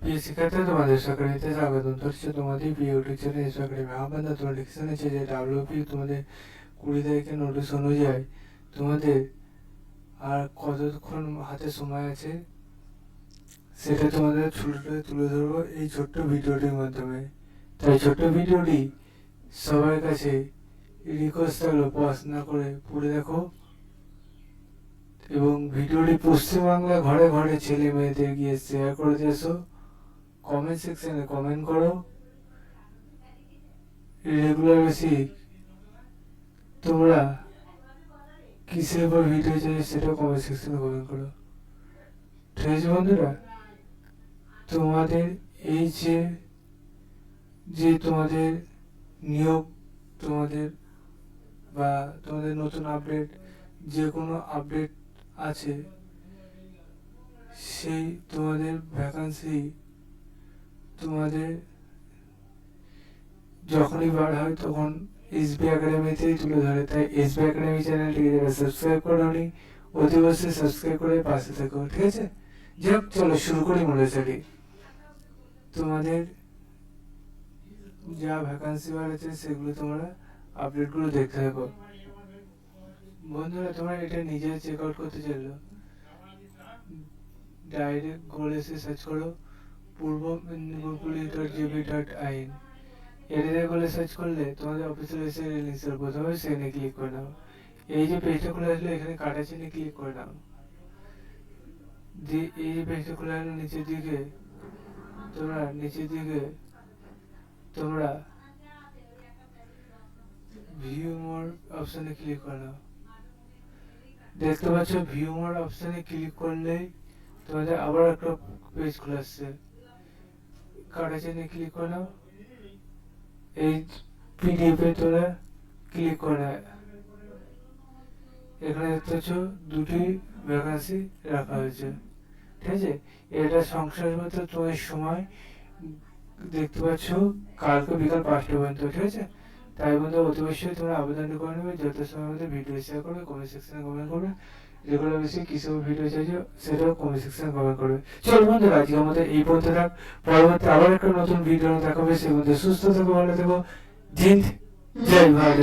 প্রিয় শিক্ষার্থী, তোমাদের সকলেতে স্বাগতম। ধরছো তোমাদের প্রিয় ইউটিউব চ্যানেল একাডেমি। আপনারা তোমরা লিখে নিচ্ছে যে ডাব্লিউপি তোমাদের 20 তারিখে নোটিশ অনুযায়ী তোমাদের আর কতক্ষণ হাতে সময় আছে সেটা তোমাদের ছোটো তুলে ধরবো এই ছোট্ট ভিডিওটির মাধ্যমে। তাই ছোট্ট ভিডিওটি সবার কাছে রিকোয়েস্ট থাকলো পড়াশোনা করে পড়ে দেখো, এবং ভিডিওটি পশ্চিমবাংলা ঘরে ঘরে ছেলে মেয়েদের গিয়ে শেয়ার করে দিয়ে এসো। কমেন্ট সেকশনে কমেন্ট করো। রেগুলার বেসিক তোমরা কিসের উপর ভিডিও চাই সেটাও কমেন্ট সেকশনে কমেন্ট করো। ঠিক আছে বন্ধুরা, তোমাদের এই যে তোমাদের নিয়োগ, তোমাদের বা তোমাদের নতুন আপডেট, যে কোনো আপডেট আছে, সেই তোমাদের ভ্যাকান্সি তোমাদের যখনই বার হয় তখন এসবি একাডেমিতেই তুলে ধরে। তাই এসবি একাডেমি চ্যানেলটিকে যারা সাবস্ক্রাইব করোনি অতি অবশ্যই সাবস্ক্রাইব করে পাশে থেকো। ঠিক আছে, যাক চলো শুরু করি মূলত। তোমাদের যা ভ্যাকান্সি বার আছে সেগুলো তোমরা আপডেটগুলো দেখতে থাকো। বন্ধুরা, তোমরা এটা নিজে চেক আউট করতে চাইলো ডাইরেক্ট গুগলে এসে সার্চ করো পূর্ব মেদিনীপুর পুলিশ.gb.in। এটাতে বলে সার্চ করলে তোমাদের অফিসিয়াল ওয়েবসাইট লিঙ্ক প্রথমে সেখানে ক্লিক করে নাও। এই যে পেজটা খুলে আসলে এখানে কাটা চিহ্নে ক্লিক করে নাও। দিয়ে এই যে পেজটা খুলে আসলে নিচের দিকে তোমরা ভিউ মোর অপশনে ক্লিক করে নাও। দেখতে পাচ্ছ ভিউ মোর অপশনে ক্লিক করলেই তোমাদের আবার একটা পেজ খুলে আসছে। কাটা চিহ্নে ক্লিক করে নাও। এই পিডিএফে তোমরা ক্লিক করে এখানে দেখতে পাচ্ছ দুটি ভ্যাকান্সি রাখা হয়েছে। ঠিক আছে, এটা সংশ্লিষ্ট তোমার সময় দেখতে পাচ্ছ কালকে বিকাল 5টা পর্যন্ত। ঠিক আছে, তাই বন্ধু অতি অবশ্যই তোমরা আবেদনটা করে নেবে। যত সময় মধ্যে ভিডিও শেয়ার করবে, কমেন্ট সেকশনে কমেন্ট করবে। রেগুলার বেশি কিসব ভিডিও চাইছো সেটাও কমেন্ট সেকশনে কমেন্ট করবে। চল বন্ধুরা, আজকে আমাদের এই পর্যন্ত থাক। পরবর্তী আবার একটা নতুন ভিডিও দেখাবে। সে মধ্যে সুস্থ থেকো, ভালো থেকো। জিন্দ, জয় ভারত।